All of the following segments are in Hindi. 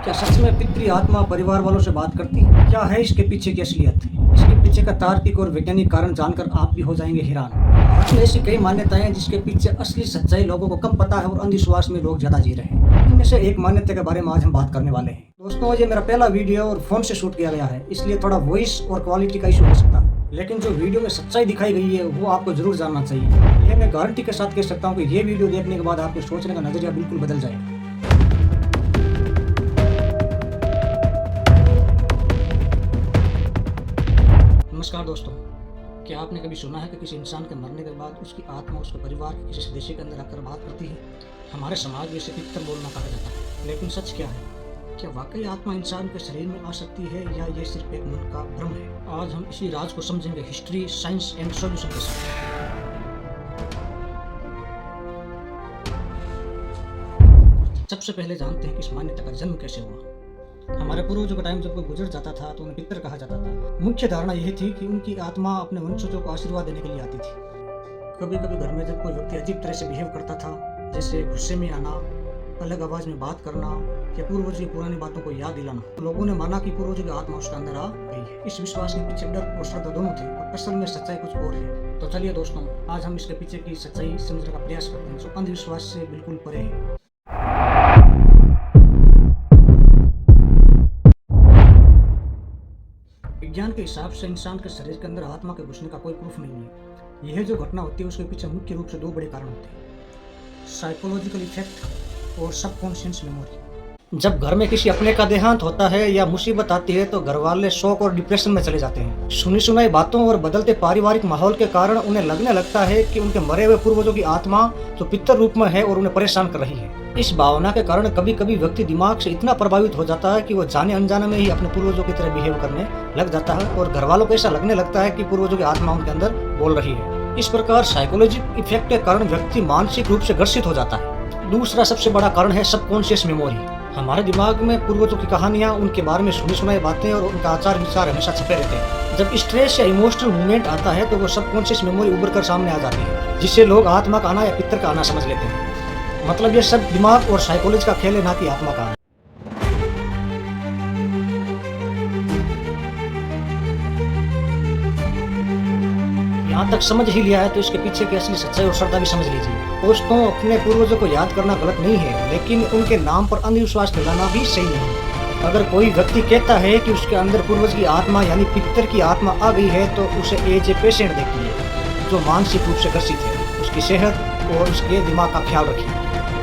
क्या सच में पितृ आत्मा परिवार वालों से बात करती है? क्या है इसके पीछे की असलियत? इसके पीछे का तार्किक और वैज्ञानिक कारण जानकर आप भी हो जाएंगे हैरान। भारत में ऐसी कई मान्यताएं हैं जिसके पीछे असली सच्चाई लोगों को कम पता है और अंधविश्वास में लोग ज्यादा जी रहे हैं। इनमें से एक मान्यता के बारे में आज हम बात करने वाले हैं। दोस्तों, ये मेरा पहला वीडियो और फोन से शूट किया गया है, इसलिए थोड़ा वॉइस और क्वालिटी का इशू हो सकता है, लेकिन जो वीडियो में सच्चाई दिखाई गई है वो आपको जरूर जानना चाहिए। ये मैं गारंटी के साथ कह सकता हूँ कि ये वीडियो देखने के बाद आपके सोचने का नजरिया बिल्कुल बदल जाएगा। नमस्कार दोस्तों, क्या आपने कभी सुना है कि किसी इंसान के मरने के बाद उसकी आत्मा उसके परिवार के किसी सदस्य के अंदर आकर बात करती है? हमारे समाज में इसे पितर बोलना कहा जाता है, लेकिन सच क्या है? क्या वाकई आत्मा इंसान के शरीर में आ सकती है या ये सिर्फ एक मन का भ्रम है? आज हम इसी राज को समझेंगे हिस्ट्री, साइंस एंड सॉल्यूशन के साथ। सबसे पहले जानते हैं कि इस मान्यता का जन्म कैसे हुआ। हमारे पूर्वजों का टाइम जब कोई गुजर जाता था तो उन्हें पितर कहा जाता था। मुख्य धारणा यही थी कि उनकी आत्मा अपने वंशजों को आशीर्वाद देने के लिए आती थी। कभी कभी घर में जब कोई व्यक्ति अजीब तरह से बिहेव करता था, जैसे गुस्से में आना, अलग आवाज में बात करना या पूर्वजों की पुरानी बातों को याद दिलाना, तो लोगों ने माना कि पूर्वजों की आत्मा उसके अंदर आ गई है। इस विश्वास के पीछे डर और श्रद्धा दोनों थे, और असल में सच्चाई कुछ और है। तो चलिए दोस्तों, आज हम इसके पीछे की सच्चाई समझने का प्रयास करते हैं, जो अंधविश्वास से बिल्कुल परे है। विज्ञान के हिसाब से इंसान के शरीर के अंदर आत्मा के घुसने का कोई प्रूफ नहीं है। यह जो घटना होती है उसके पीछे मुख्य रूप से दो बड़े कारण होते हैं: साइकोलॉजिकल इफेक्ट और सबकॉन्शियस मेमोरी। जब घर में किसी अपने का देहांत होता है या मुसीबत आती है तो घर वाले शोक और डिप्रेशन में चले जाते हैं। सुनी सुनाई बातों और बदलते पारिवारिक माहौल के कारण उन्हें लगने लगता है कि उनके मरे हुए पूर्वजों की आत्मा जो पितर रूप में है और उन्हें परेशान कर रही है। इस भावना के कारण कभी कभी व्यक्ति दिमाग से इतना प्रभावित हो जाता है कि वो जाने अनजाने में ही अपने पूर्वजों की तरह बिहेव करने लग जाता है, और घर वालों को ऐसा लगने लगता है कि पूर्वजों की आत्मा उनके अंदर बोल रही है। इस प्रकार साइकोलॉजिकल इफेक्ट के कारण व्यक्ति मानसिक रूप से ग्रसित हो जाता है। दूसरा सबसे बड़ा कारण है सबकॉन्शियस मेमोरी। हमारे दिमाग में पूर्वजों की कहानियां, उनके बारे में सुनी सुनाई बातें और उनका आचार विचार हमेशा छपे रहते हैं। जब स्ट्रेस या इमोशनल मूवमेंट आता है तो वो सबकॉन्शियस मेमोरी उभर कर सामने आ जाती है, जिससे लोग आत्मा का आना या पितर का आना समझ लेते हैं। मतलब ये सब दिमाग और साइकोलॉजी का खेल है, ना कि आत्मा का। यहाँ तक समझ ही लिया है तो इसके पीछे की असली सच्चाई और श्रद्धा भी समझ लीजिए। दोस्तों, अपने पूर्वजों को याद करना गलत नहीं है, लेकिन उनके नाम पर अंधविश्वास फैलाना भी सही नहीं। अगर कोई व्यक्ति कहता है कि उसके अंदर पूर्वज की आत्मा यानी पितर की आत्मा आ गई है तो उसे एज ए पेशेंट देखिए जो मानसिक रूप से ग्रसित है। उसकी सेहत और उसके दिमाग का ख्याल रखिए।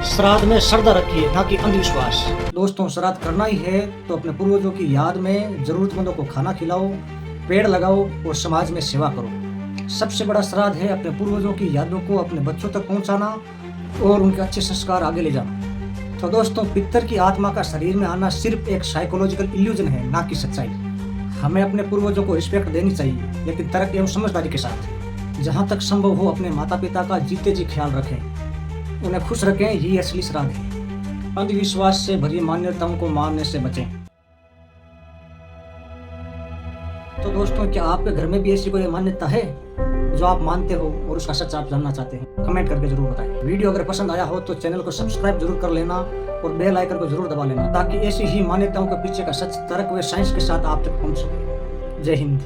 श्राद्ध में श्रद्धा रखिए, ना कि अंधविश्वास। दोस्तों, श्राद्ध करना ही है तो अपने पूर्वजों की याद में जरूरतमंदों को खाना खिलाओ, पेड़ लगाओ और समाज में सेवा करो। सबसे बड़ा श्राद्ध है अपने पूर्वजों की यादों को अपने बच्चों तक पहुंचाना और उनके अच्छे संस्कार आगे ले जाना। तो दोस्तों, पितर की आत्मा का शरीर में आना सिर्फ एक साइकोलॉजिकल इल्यूजन है, ना कि सच्चाई। हमें अपने पूर्वजों को रिस्पेक्ट देनी चाहिए, लेकिन तर्क एवं समझदारी के साथ। जहाँ तक संभव हो अपने माता पिता का जीते जी ख्याल रखें, उन्हें खुश रखें, यही असली श्राद्ध है। अंधविश्वास से भरी मान्यताओं को मानने से बचें। तो दोस्तों, क्या आपके घर में भी ऐसी कोई मान्यता है जो आप मानते हो और उसका सच आप जानना चाहते हैं? कमेंट करके जरूर बताएं। वीडियो अगर पसंद आया हो तो चैनल को सब्सक्राइब जरूर कर लेना और बेल आइकन को जरूर दबा लेना, ताकि ऐसी ही मान्यताओं के पीछे का सच, तर्क व साइंस के साथ आप तक पहुंच सके। जय हिंद।